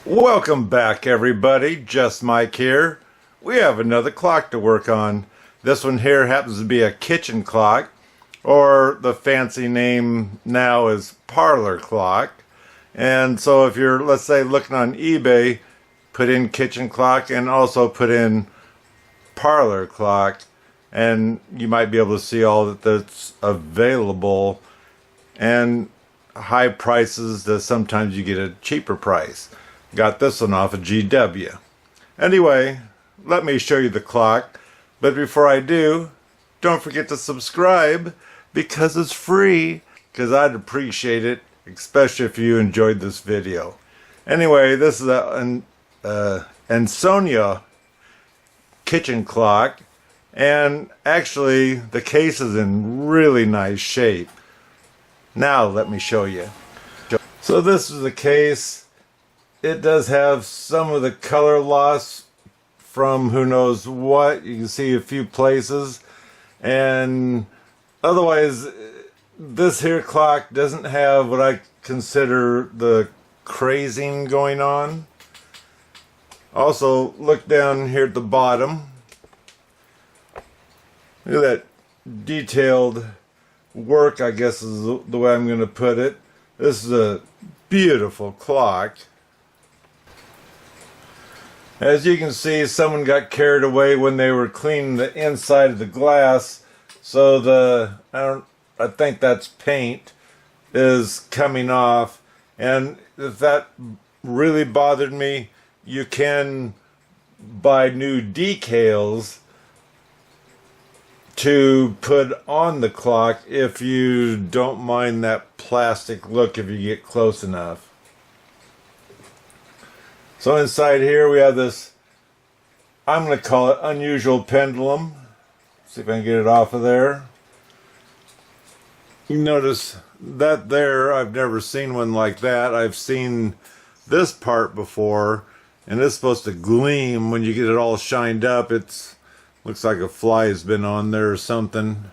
Welcome back, everybody. Just Mike here. We have another clock to work on. This one here happens to be a kitchen clock, or the fancy name now is Parlor clock. And so if you're, let's say, looking on eBay, put in kitchen clock and also put in Parlor clock, and you might be able to see all that's available, and high prices that sometimes you get a cheaper price. Got this one off of GW. Anyway, let me show you the clock. But before I do, don't forget to subscribe because it's free. Because I'd appreciate it, especially if you enjoyed this video. Anyway, this is an ANSONIA kitchen clock. And actually, the case is in really nice shape. Now, let me show you. So this is the case. It does have some of the color loss from who knows what. You can see a few places, and otherwise this here clock doesn't have what I consider the crazing going on. Also, look down here at the bottom. Look at that detailed work, I guess is the way I'm going to put it. This is a beautiful clock. As you can see, someone got carried away when they were cleaning the inside of the glass, so I think that's paint, is coming off. And if that really bothered me, you can buy new decals to put on the clock if you don't mind that plastic look if you get close enough. So inside here we have this, I'm going to call it unusual pendulum. See if I can get it off of there. You notice that there, I've never seen one like that. I've seen this part before, and it's supposed to gleam when you get it all shined up. It looks like a fly has been on there or something.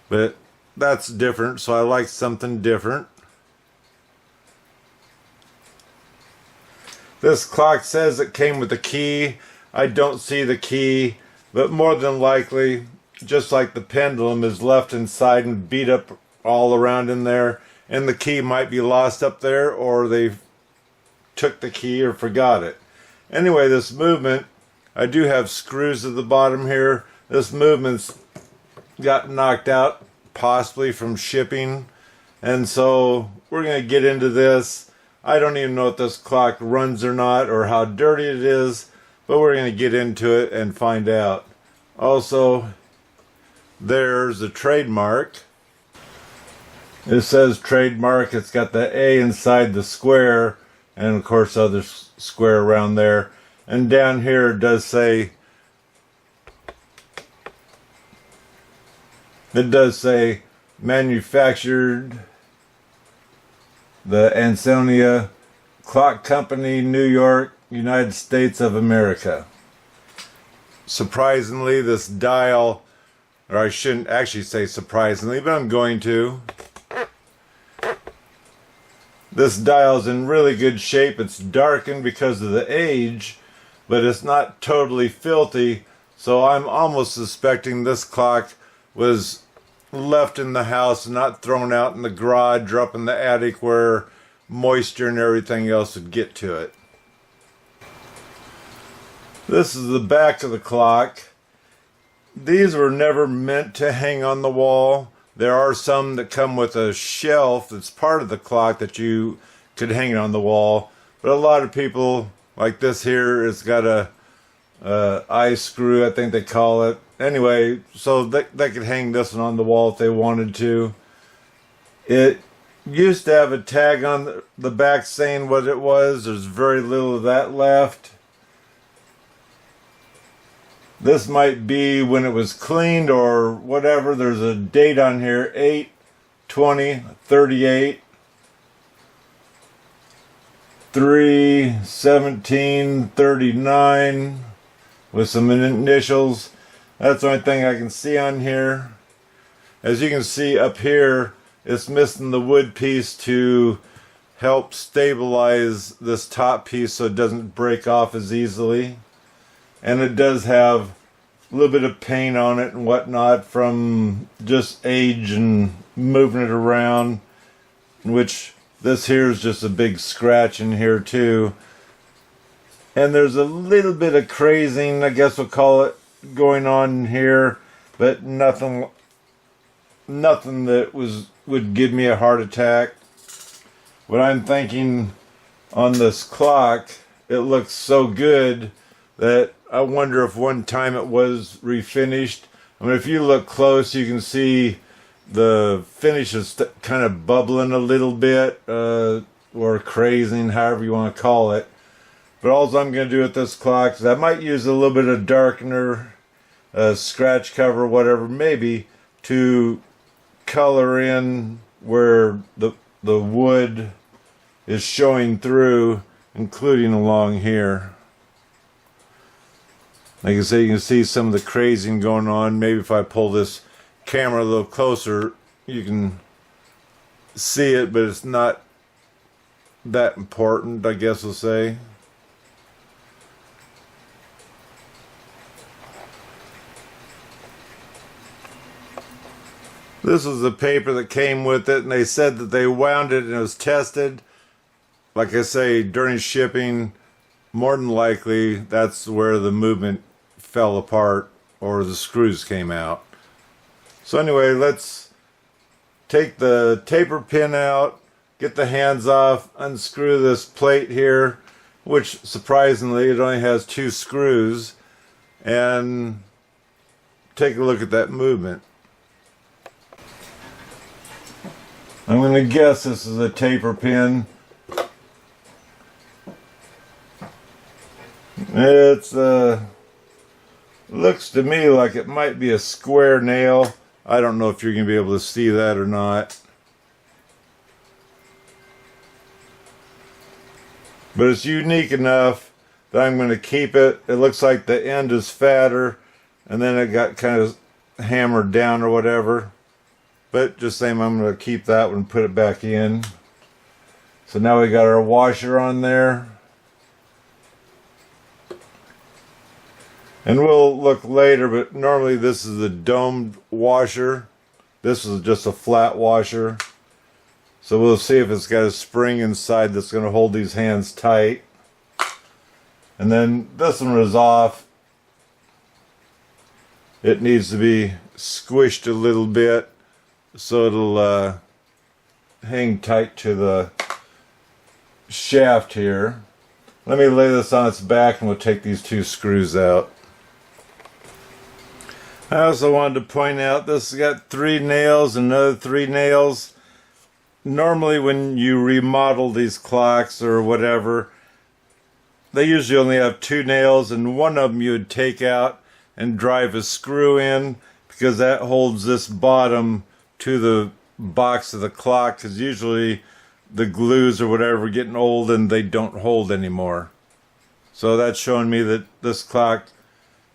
But that's different, so I like something different. This clock says it came with a key. I don't see the key, but more than likely, just like the pendulum is left inside and beat up all around in there, and the key might be lost up there, or they took the key or forgot it. Anyway, this movement, I do have screws at the bottom here. This movement's got knocked out, possibly from shipping, and so we're going to get into this. I don't even know if this clock runs or not, or how dirty it is, but we're going to get into it and find out. Also, there's a trademark. It says trademark. It's got the A inside the square, and of course other square around there. And down here it does say, manufactured, the ANSONIA Clock Company, New York, United States of America. Surprisingly, this dial, or I shouldn't actually say surprisingly, but I'm going to. This dial's in really good shape. It's darkened because of the age, but it's not totally filthy, so I'm almost suspecting this clock was left in the house and not thrown out in the garage or up in the attic where moisture and everything else would get to it. This is the back of the clock. These were never meant to hang on the wall. There are some that come with a shelf that's part of the clock that you could hang it on the wall, but a lot of people, like this here, it's got a eye screw, I think they call it. Anyway, so they could hang this one on the wall if they wanted to. It used to have a tag on the back saying what it was. There's very little of that left. This might be when it was cleaned or whatever. There's a date on here, 8/20/38, 3/17/39, with some initials. That's the only thing I can see on here. As you can see up here, it's missing the wood piece to help stabilize this top piece so it doesn't break off as easily. And it does have a little bit of paint on it and whatnot from just age and moving it around, which this here is just a big scratch in here too. And there's a little bit of crazing, I guess we'll call it, going on here, but nothing that would give me a heart attack. What I'm thinking on this clock, it looks so good that I wonder if one time it was refinished. I mean, if you look close, you can see the finish is kind of bubbling a little bit, or crazing, however you want to call it. But all I'm going to do with this clock is I might use a little bit of darkener, scratch cover, whatever, maybe, to color in where the wood is showing through, including along here. Like I say, you can see some of the crazing going on. Maybe if I pull this camera a little closer, you can see it, but it's not that important, I guess we'll say. This was the paper that came with it, and they said that they wound it and it was tested. Like I say, during shipping, more than likely that's where the movement fell apart or the screws came out. So anyway, let's take the taper pin out, get the hands off, unscrew this plate here, which surprisingly it only has 2 screws, and take a look at that movement. I'm going to guess this is a taper pin. It's looks to me like it might be a square nail. I don't know if you're going to be able to see that or not. But it's unique enough that I'm going to keep it. It looks like the end is fatter and then it got kind of hammered down or whatever. But just same, I'm going to keep that one and put it back in. So now we got our washer on there. And we'll look later, but normally this is a domed washer. This is just a flat washer. So we'll see if it's got a spring inside that's going to hold these hands tight. And then this one is off. It needs to be squished a little bit so it'll hang tight to the shaft here. Let me lay this on its back and we'll take these 2 screws out. I also wanted to point out this has got 3 nails and another 3 nails. Normally when you remodel these clocks or whatever, they usually only have 2 nails, and one of them you would take out and drive a screw in, because that holds this bottom to the box of the clock, because usually the glues or whatever are getting old and they don't hold anymore. So that's showing me that this clock,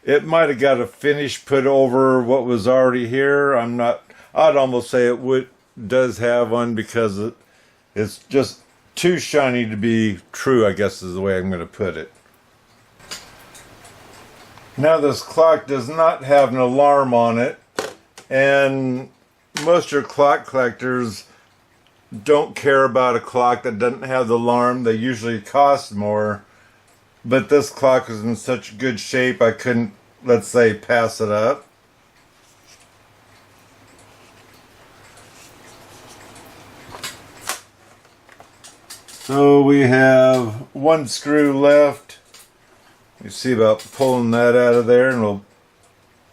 it might have got a finish put over what was already here. I'd almost say it does have one, because it's just too shiny to be true, I guess is the way I'm going to put it. Now this clock does not have an alarm on it, and most of your clock collectors don't care about a clock that doesn't have the alarm. They usually cost more, but this clock is in such good shape I couldn't, let's say, pass it up. So we have 1 screw left. You see about pulling that out of there, and we'll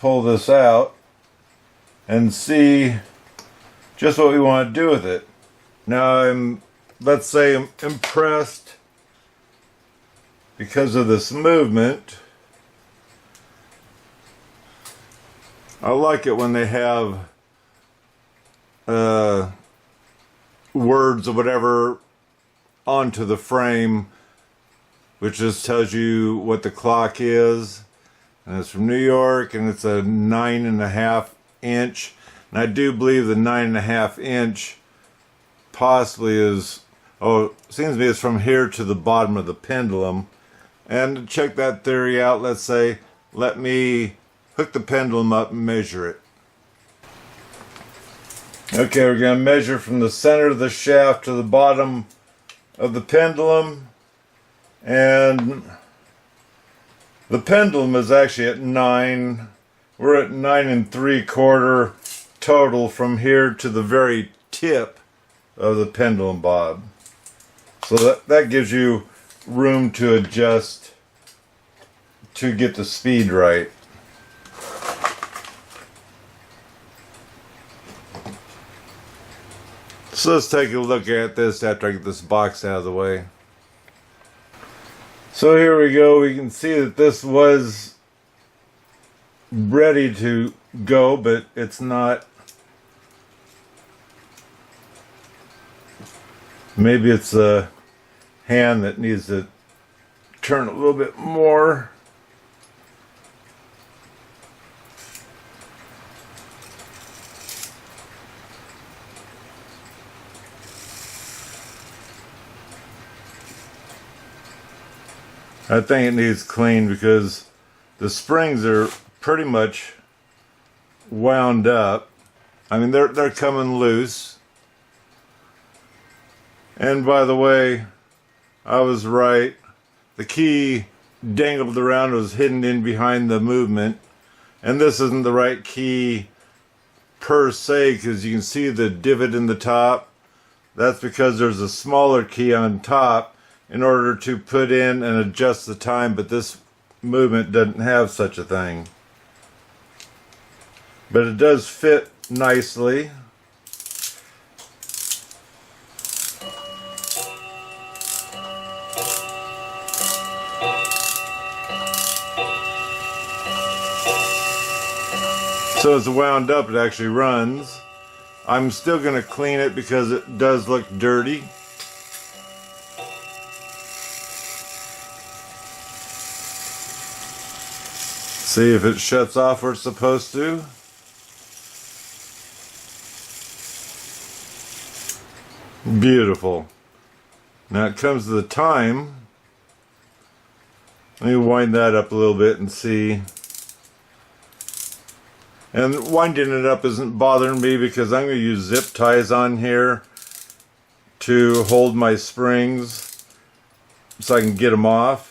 pull this out and see just what we want to do with it. Now let's say I'm impressed because of this movement. I like it when they have words or whatever onto the frame, which just tells you what the clock is. And it's from New York, and it's a 9.5 inch. And I do believe the 9.5 inch possibly is Oh, seems to me it's from here to the bottom of the pendulum. And to check that theory out, let's say, let me hook the pendulum up and measure it. Okay, we're going to measure from the center of the shaft to the bottom of the pendulum. And the pendulum is actually at 9. We're at 9 3/4 total from here to the very tip of the pendulum bob. So that gives you room to adjust to get the speed right. So let's take a look at this after I get this box out of the way. So here we go. We can see that this was ready to go, but it's not. Maybe it's a hand that needs to turn a little bit more. I think it needs cleaned because the springs are pretty much wound up. I mean, they're coming loose. And by the way, I was right. The key dangled around, was hidden in behind the movement. And this isn't the right key per se, because you can see the divot in the top. That's because there's a smaller key on top in order to put in and adjust the time, but this movement doesn't have such a thing. But it does fit nicely. So as it's wound up, it actually runs. I'm still going to clean it because it does look dirty. See if it shuts off where it's supposed to. Beautiful. Now it comes to the time. Let me wind that up a little bit and see. And winding it up isn't bothering me because I'm going to use zip ties on here to hold my springs so I can get them off.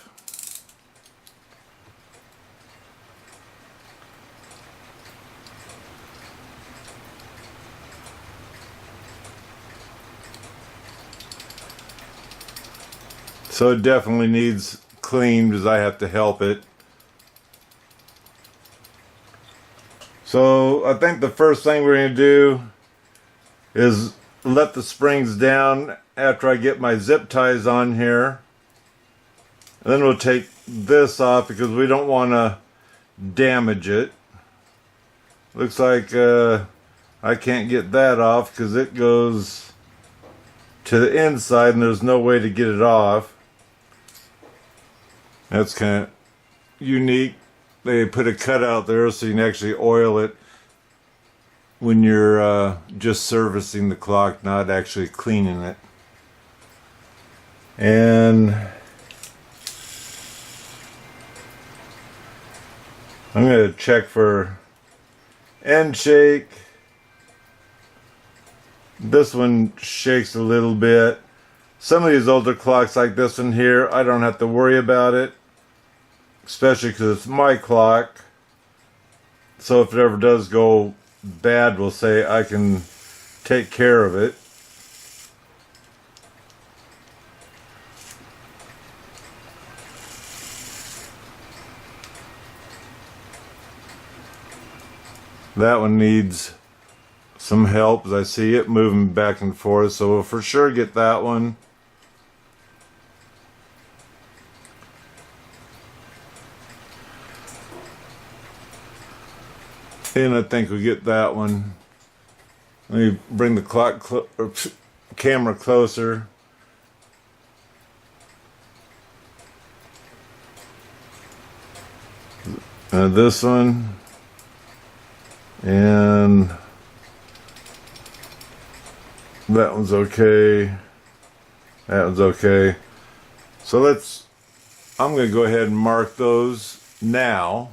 So it definitely needs cleaned because I have to help it. So I think the first thing we're going to do is let the springs down after I get my zip ties on here. And then we'll take this off because we don't want to damage it. Looks like I can't get that off because it goes to the inside and there's no way to get it off. That's kind of unique. They put a cutout there so you can actually oil it when you're just servicing the clock, not actually cleaning it. And I'm going to check for end shake. This one shakes a little bit. Some of these older clocks like this one here, I don't have to worry about it. Especially because it's my clock. So if it ever does go bad, we'll say I can take care of it. That one needs some help as I see it moving back and forth. So we'll for sure get that one. And I think we get that one. Let me bring the clock or camera closer. This one. And that one's okay. That one's okay. So I'm going to go ahead and mark those now.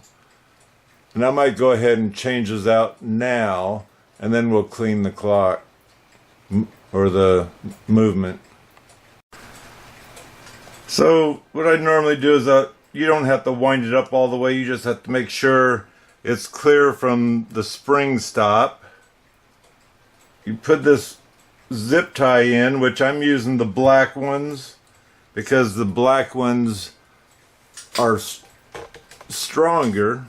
And I might go ahead and change those out now, and then we'll clean the clock or the movement. So what I normally do is you don't have to wind it up all the way. You just have to make sure it's clear from the spring stop. You put this zip tie in, which I'm using the black ones because the black ones are stronger.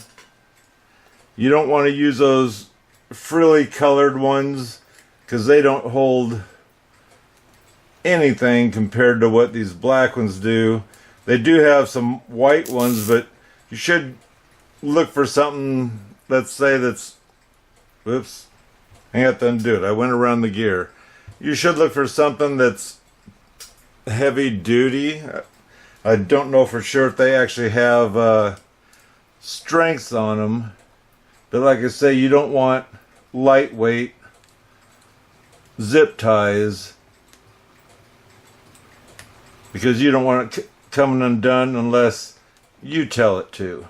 You don't want to use those frilly colored ones because they don't hold anything compared to what these black ones do. They do have some white ones, but you should look for something, let's say that's, whoops, I have to undo it. I went around the gear. You should look for something that's heavy duty. I don't know for sure if they actually have strengths on them, but like I say, you don't want lightweight zip ties because you don't want it coming undone unless you tell it to.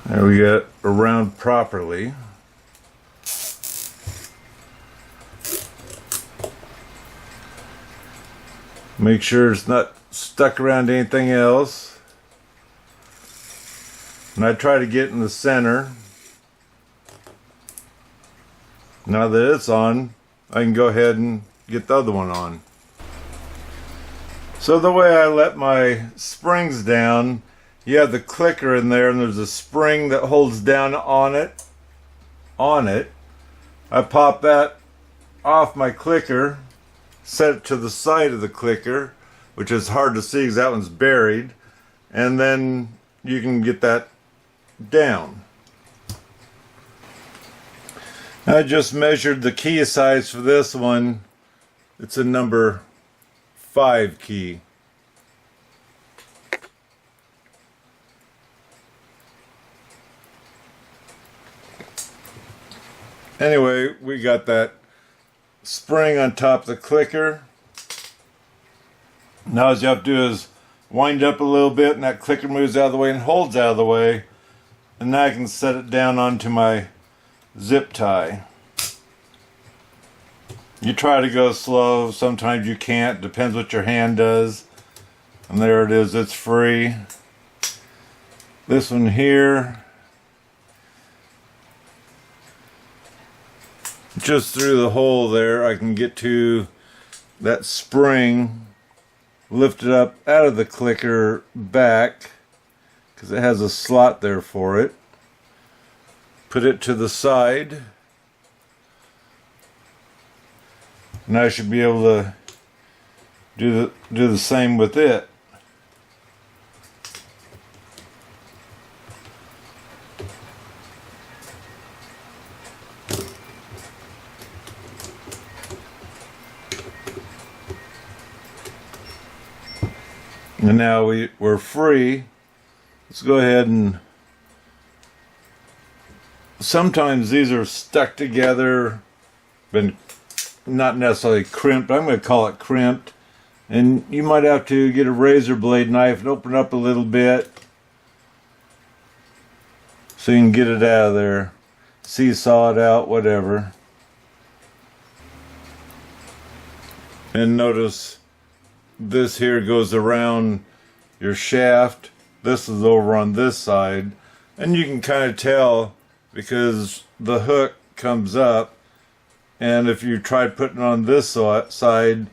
There we got it around properly. Make sure it's not stuck around anything else. And I try to get in the center. Now that it's on, I can go ahead and get the other one on. So the way I let my springs down, you have the clicker in there and there's a spring that holds down on it. I pop that off my clicker, set it to the side of the clicker, which is hard to see because that one's buried, and then you can get that down. I just measured the key size for this one. It's a number 5 key. Anyway, we got that spring on top of the clicker. Now all you have to do is wind up a little bit and that clicker moves out of the way and holds out of the way. And now I can set it down onto my zip tie. You try to go slow, sometimes you can't, depends what your hand does. And there it is, it's free. This one here, just through the hole there, I can get to that spring, lift it up out of the clicker back, because it has a slot there for it. Put it to the side. And I should be able to do the same with it. And now we're free. Let's go ahead and, sometimes these are stuck together, been not necessarily crimped, I'm going to call it crimped. And you might have to get a razor blade knife and open it up a little bit so you can get it out of there. Seesaw it out, whatever. And notice this here goes around your shaft. This is over on this side. And you can kind of tell because the hook comes up. And if you try putting it on this side,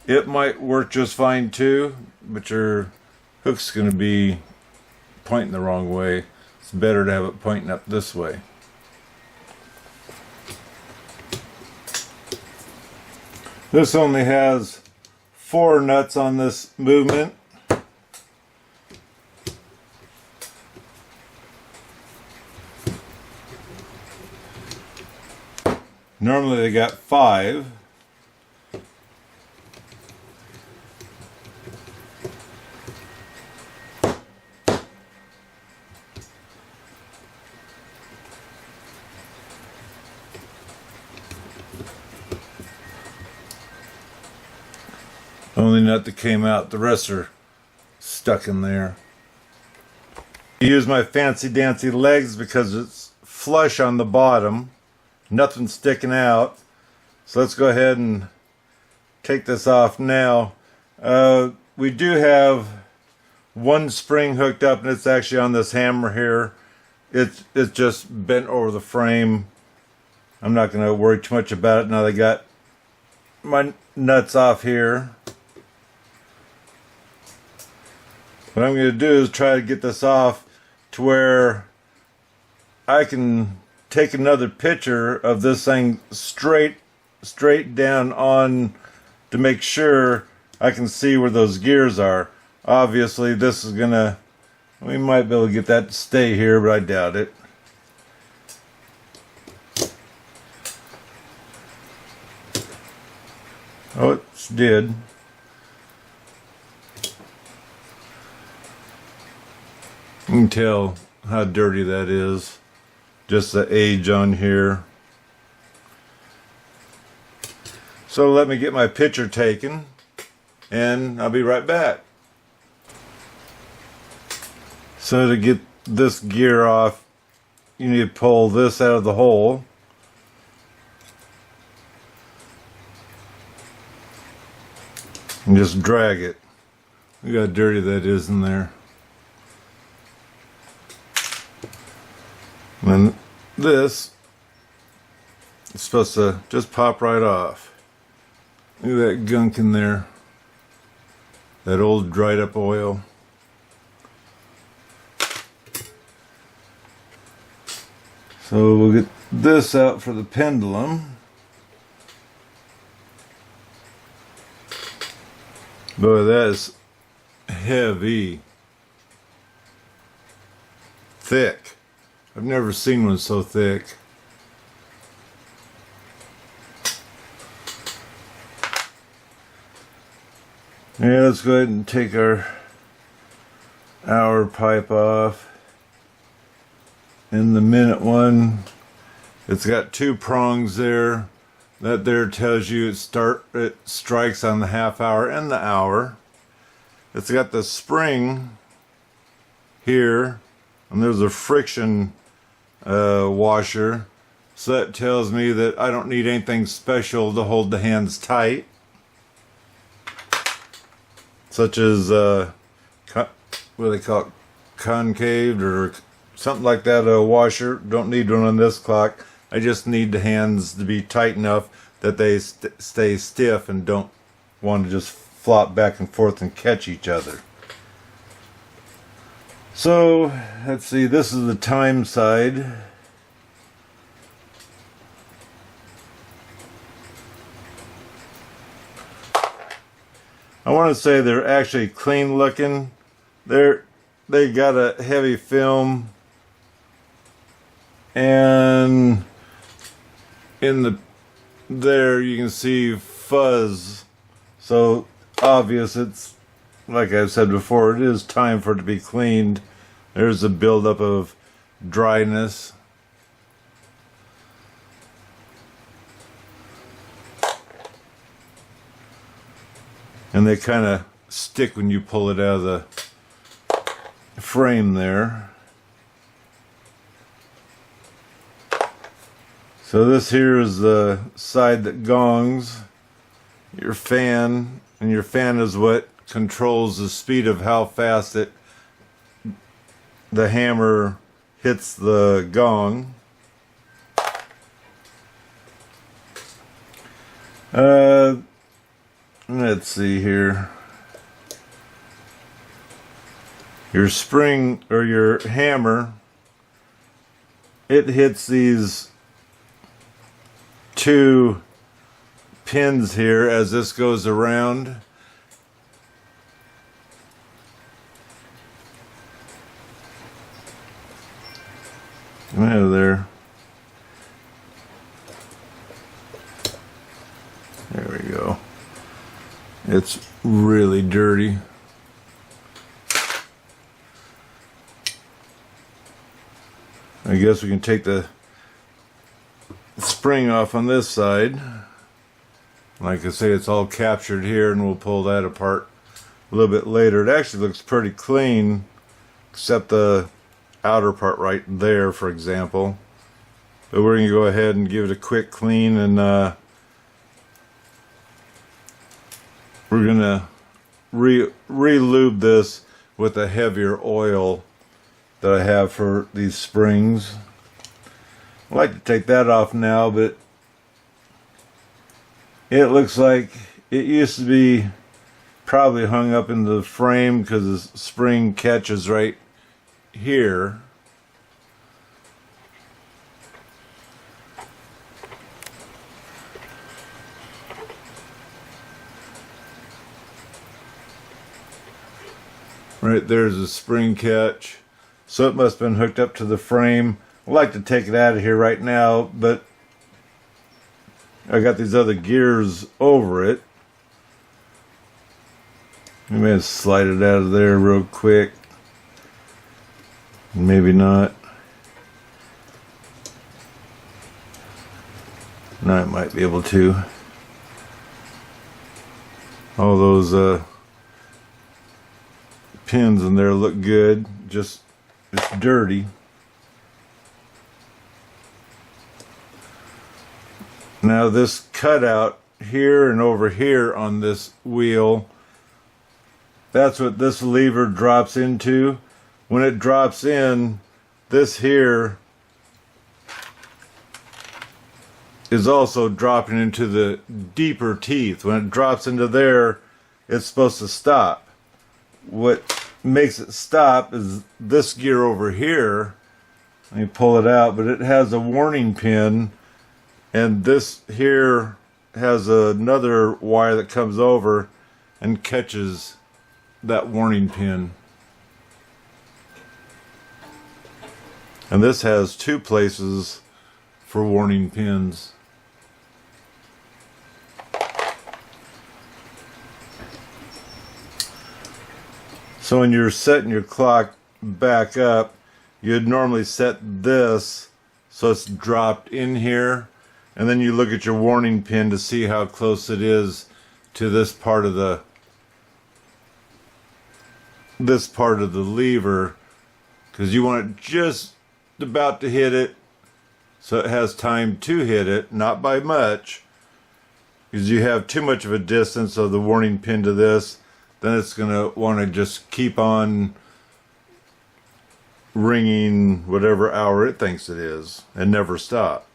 it might work just fine too, but your hook's going to be pointing the wrong way. It's better to have it pointing up this way. This only has 4 nuts on this movement. Normally they got 5. Only nut that came out, the rest are stuck in there. I use my fancy dancy legs because it's flush on the bottom, nothing sticking out. So let's go ahead and take this off now. We do have one spring hooked up, and it's actually on this hammer here. It's just bent over the frame. I'm not going to worry too much about it now that I got my nuts off here. What I'm going to do is try to get this off to where I can take another picture of this thing straight down on to make sure I can see where those gears are. Obviously this is gonna, we might be able to get that to stay here, but I doubt it. Oh, it did. You can tell how dirty that is. Just the age on here. So let me get my picture taken and I'll be right back. So to get this gear off, you need to pull this out of the hole. And just drag it. Look how dirty that is in there. And this is supposed to just pop right off. Look at that gunk in there. That old dried up oil. So we'll get this out for the pendulum. Boy, that is heavy. Thick. I've never seen one so thick. Yeah, let's go ahead and take our hour pipe off. In the minute one, it's got 2 prongs there. That there tells you it strikes on the half hour and the hour. It's got the spring here, and there's a friction washer, so that tells me that I don't need anything special to hold the hands tight, such as what do they call it, concave or something like that, a washer. Don't need one on this clock. I just need the hands to be tight enough that they stay stiff and don't want to just flop back and forth and catch each other. So let's see, this is the time side. I want to say they're actually clean looking. They got a heavy film, and in there you can see fuzz. So obvious, it's like I've said before, it is time for it to be cleaned. There's a buildup of dryness. And they kind of stick when you pull it out of the frame there. So this here is the side that gongs your fan, and your fan is what controls the speed of how fast the hammer hits the gong. Let's see here. Your spring or your hammer, it hits these 2 pins here as this goes around. Come out of there. really dirty. I guess we can take the spring off on this side. Like I say, it's all captured here, and we'll pull that apart a little bit later. It actually looks pretty clean, except the outer part right there, for example. But we're going to go ahead and give it a quick clean, and we're going to re-lube this with a heavier oil that I have for these springs. I'd like to take that off now, but it looks like it used to be probably hung up in the frame because the spring catches right here. Right there's a spring catch, so it must have been hooked up to the frame. I'd like to take it out of here right now, but I got these other gears over it. I'm going to slide it out of there real quick. Maybe not. No, I might be able to. All those pins in there look good, just it's dirty. Now this cutout here and over here on this wheel, that's what this lever drops into. When it drops in, this here is also dropping into the deeper teeth. When it drops into there, it's supposed to stop. What makes it stop is this gear over here. Let me pull it out, but it has a warning pin, and this here has another wire that comes over and catches that warning pin. And this has two places for warning pins. So when you're setting your clock back up, you'd normally set this so it's dropped in here, and then you look at your warning pin to see how close it is to this part of the lever, because you want it just about to hit it so it has time to hit it, not by much, because you have too much of a distance of the warning pin to this, then it's going to want to just keep on ringing whatever hour it thinks it is and never stop.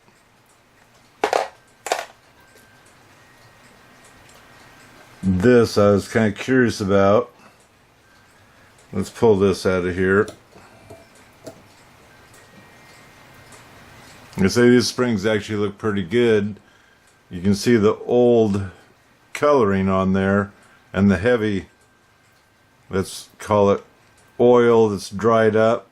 This I was kind of curious about. Let's pull this out of here. I say these springs actually look pretty good. You can see the old coloring on there and the heavy, let's call it oil, that's dried up.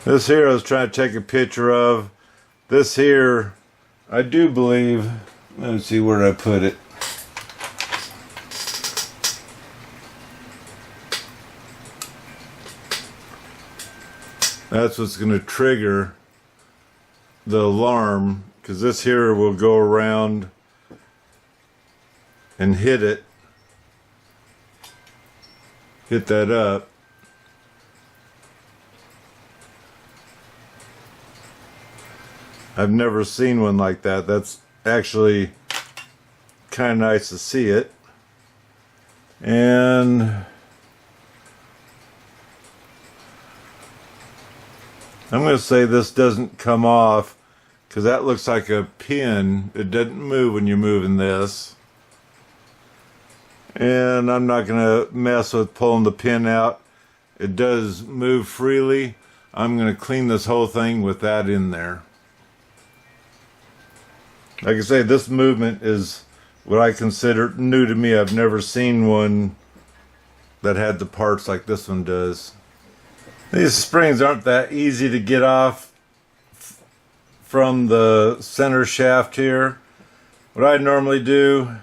This here I was trying to take a picture of. This here, I do believe, let's see where I put it. That's what's going to trigger the alarm, because this here will go around and hit it, hit that up. I've never seen one like that. That's actually kind of nice to see it. And I'm going to say this doesn't come off because that looks like a pin. It doesn't move when you're moving this. And I'm not going to mess with pulling the pin out. It does move freely. I'm going to clean this whole thing with that in there. Like I say, this movement is what I consider new to me. I've never seen one that had the parts like this one does. These springs aren't that easy to get off from the center shaft here. What I normally do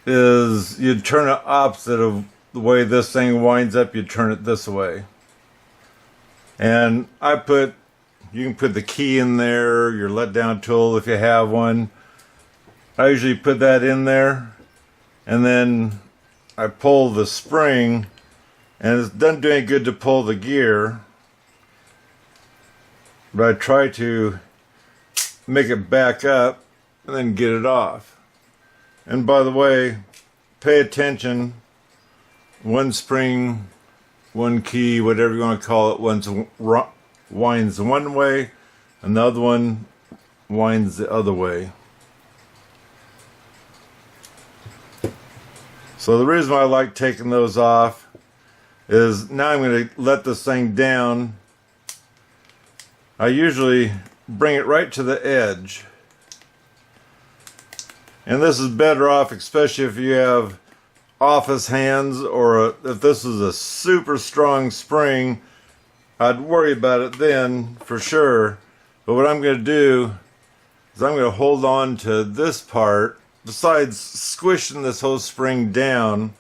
is you turn it opposite of the way this thing winds up, you turn it this way. And you can put the key in there, your let down tool if you have one. I usually put that in there, and then I pull the spring, and it doesn't do any good to pull the gear, but I try to make it back up and then get it off. And by the way, pay attention. One spring, one key, whatever you want to call it, winds one way, and the other one winds the other way. So the reason why I like taking those off is now I'm going to let this thing down. I usually bring it right to the edge. And this is better off, especially if you have office hands, or if this is a super strong spring, I'd worry about it then for sure. But what I'm going to do is I'm going to hold on to this part. Besides squishing this whole spring down,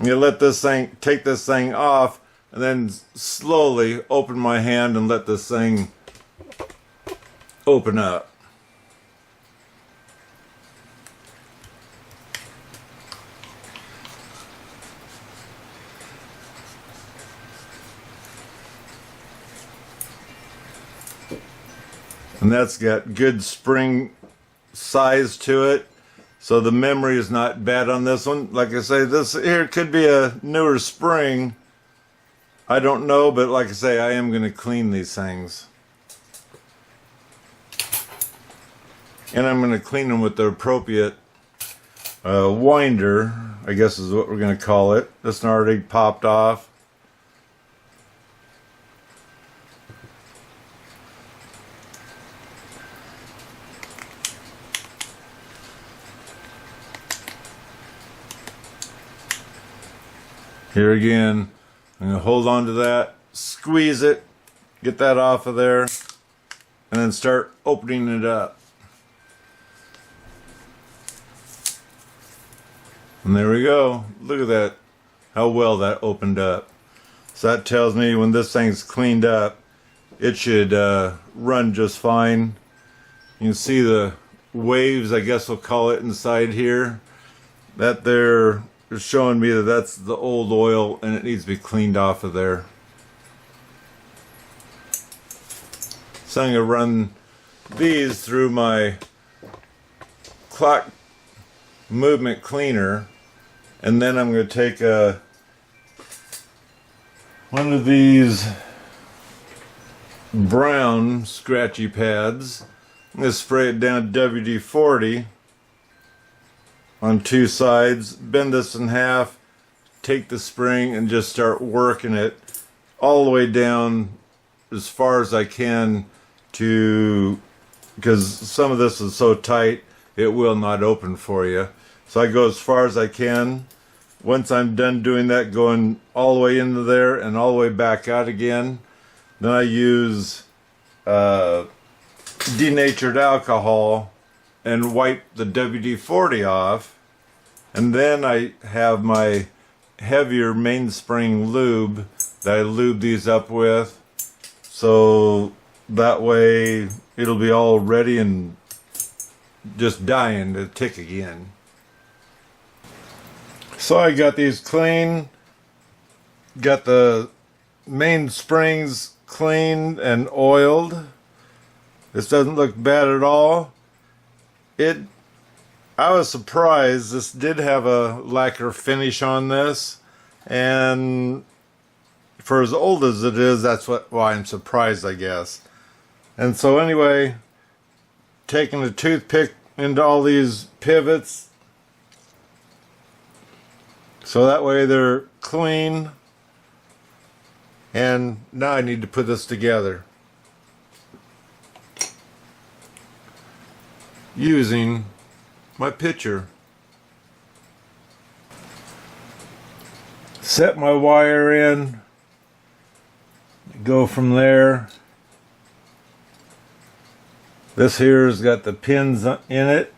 you let this thing, take this thing off, and then slowly open my hand and let this thing open up. And that's got good spring size to it, so the memory is not bad on this one. Like I say, this here could be a newer spring, I don't know, but like I say, I am going to clean these things, and I'm going to clean them with the appropriate winder, I guess is what we're going to call it. This one already popped off. Here again, I'm going to hold on to that, squeeze it, get that off of there, and then start opening it up. And there we go. Look at that, how well that opened up. So that tells me when this thing's cleaned up, it should run just fine. You can see the waves, I guess we'll call it, inside here. That there is showing me that that's the old oil and it needs to be cleaned off of there. So I'm going to run these through my clock movement cleaner, and then I'm going to take one of these brown scratchy pads. I'm going to spray it down WD-40 on two sides, bend this in half, take the spring and just start working it all the way down as far as I can, because some of this is so tight it will not open for you. So I go as far as I can. Once I'm done doing that, going all the way into there and all the way back out again, then I use denatured alcohol and wipe the WD-40 off, and then I have my heavier mainspring lube that I lube these up with, so that way it'll be all ready and just dying to tick again. So I got these clean, got the main springs cleaned and oiled. This doesn't look bad at all. I was surprised. This did have a lacquer finish on this, and for as old as it is, that's why I'm surprised, I guess. And so anyway, taking the toothpick into all these pivots, so that way they're clean. And now I need to put this together using my pitcher. set my wire in, go from there. This here's got the pins in it.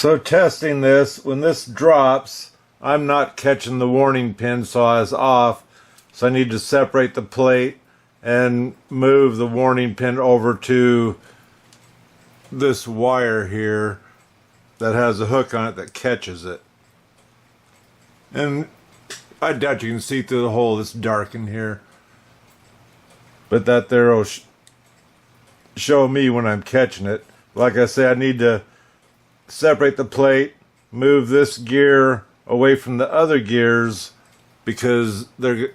So testing this, when this drops, I'm not catching the warning pin, so I was off. So I need to separate the plate and move the warning pin over to this wire here that has a hook on it that catches it. And I doubt you can see through the hole. It's dark in here. But that there will show me when I'm catching it. Like I say, I need to separate the plate, move this gear away from the other gears because they're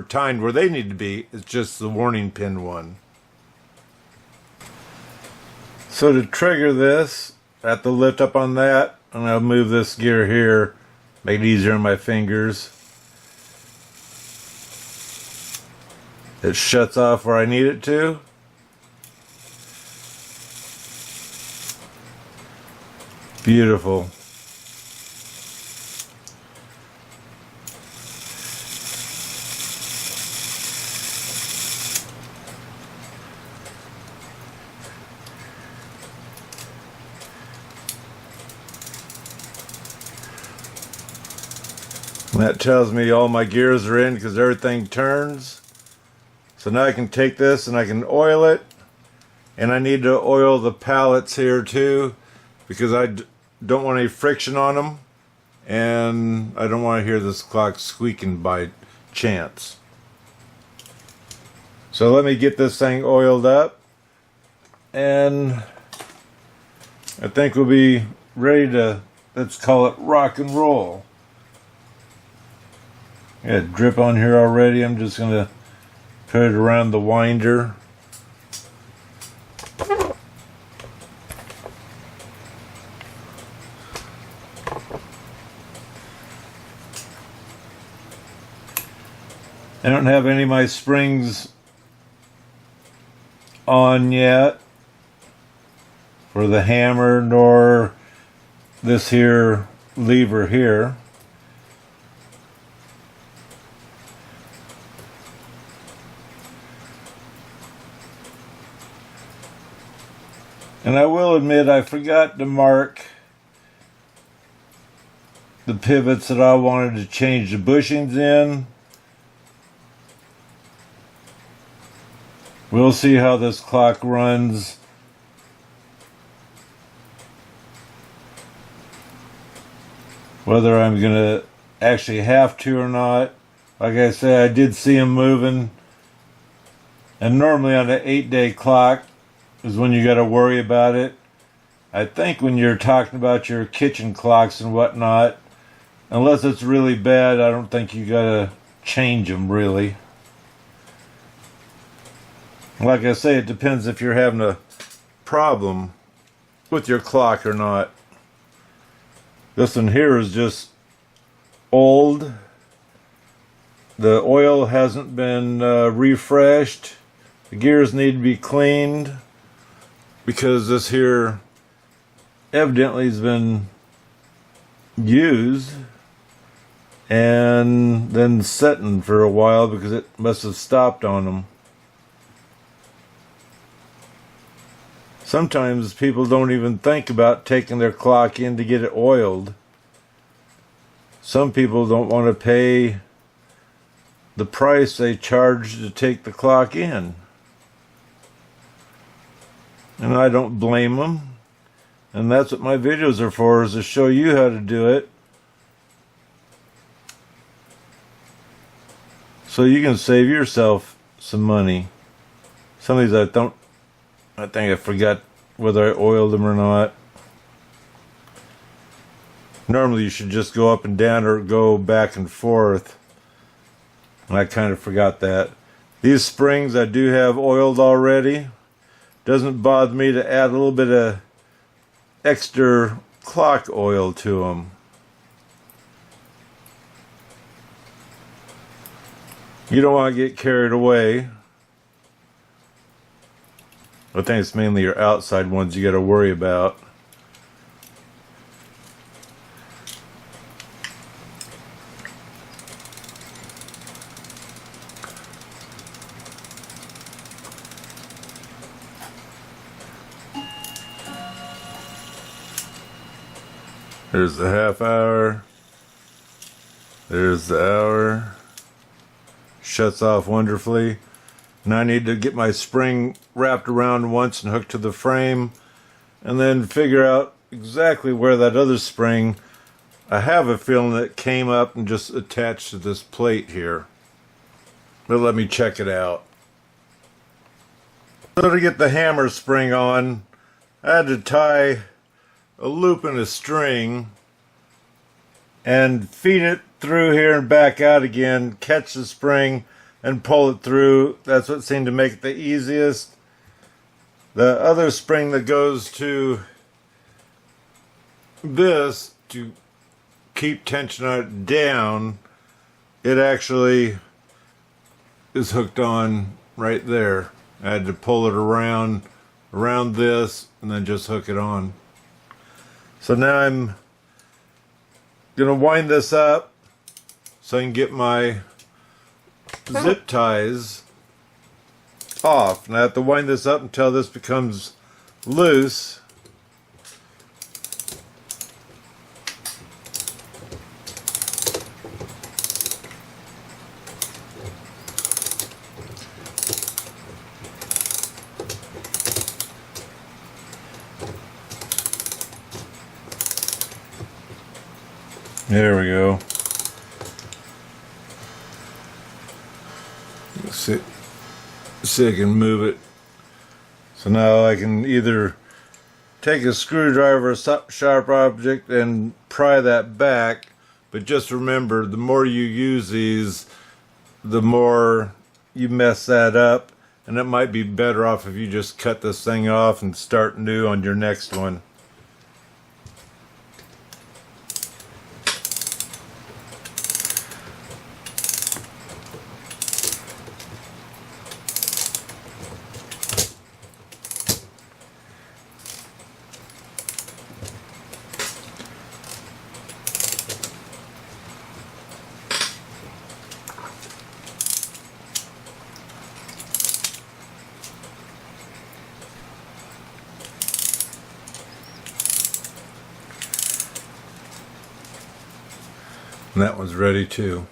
timed where they need to be. It's just the warning pin one. So to trigger this, I have to lift up on that, and I'll move this gear here, make it easier on my fingers. It shuts off where I need it to. Beautiful. And that tells me all my gears are in because everything turns. So now I can take this and I can oil it. And I need to oil the pallets here too because I don't want any friction on them. And I don't want to hear this clock squeaking by chance. So let me get this thing oiled up. And I think we'll be ready to, let's call it rock and roll. Yeah, drip on here already. I'm just going to put it around the winder. I don't have any of my springs on yet for the hammer nor this here lever here. And I will admit I forgot to mark the pivots that I wanted to change the bushings in. We'll see how this clock runs. Whether I'm going to actually have to or not. Like I said, I did see them moving. And normally on an 8-day clock is when you got to worry about it. I think when you're talking about your kitchen clocks and whatnot, unless it's really bad, I don't think you got to change them really. Like I say, it depends if you're having a problem with your clock or not. This one here is just old. The oil hasn't been refreshed. The gears need to be cleaned because this here evidently has been used and then setting for a while because it must have stopped on them. Sometimes people don't even think about taking their clock in to get it oiled. Some people don't want to pay the price they charge to take the clock in. And I don't blame them. And that's what my videos are for, is to show you how to do it. So you can save yourself some money. Some of these I think I forgot whether I oiled them or not. Normally you should just go up and down or go back and forth. And I kind of forgot that. These springs I do have oiled already. Doesn't bother me to add a little bit of extra clock oil to them. You don't want to get carried away. I think it's mainly your outside ones you got to worry about. There's the half hour. There's the hour. Shuts off wonderfully. Now I need to get my spring wrapped around once and hooked to the frame, and then figure out exactly where that other spring, I have a feeling that came up and just attached to this plate here. But let me check it out. So to get the hammer spring on, I had to tie a loop in a string and feed it through here and back out again, catch the spring and pull it through. That's what seemed to make it the easiest. The other spring that goes to this to keep tension on it down, it actually is hooked on right there. I had to pull it around this and then just hook it on. So now I'm gonna wind this up so I can get my zip ties off. And I have to wind this up until this becomes loose. There we go. See I can move it. So now I can either take a screwdriver, a sharp object, and pry that back. But just remember, the more you use these, the more you mess that up. And it might be better off if you just cut this thing off and start new on your next one. And that one's ready too.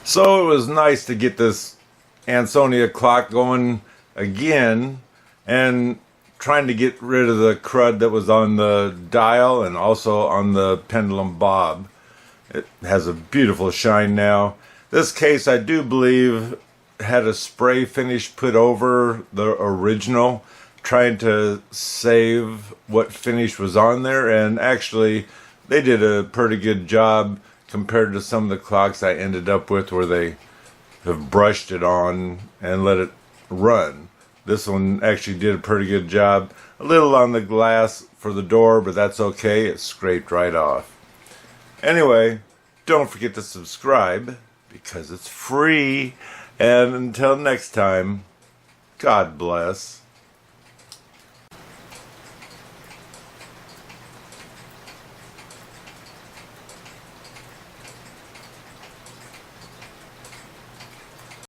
So it was nice to get this ANSONIA clock going again, and trying to get rid of the crud that was on the dial and also on the pendulum bob. It has a beautiful shine now. This case, I do believe, had a spray finish put over the original, trying to save what finish was on there, and actually they did a pretty good job compared to some of the clocks I ended up with where they have brushed it on and let it run. This one actually did a pretty good job. A little on the glass for the door, but that's okay. It scraped right off. Anyway, don't forget to subscribe because it's free. And until next time, God bless.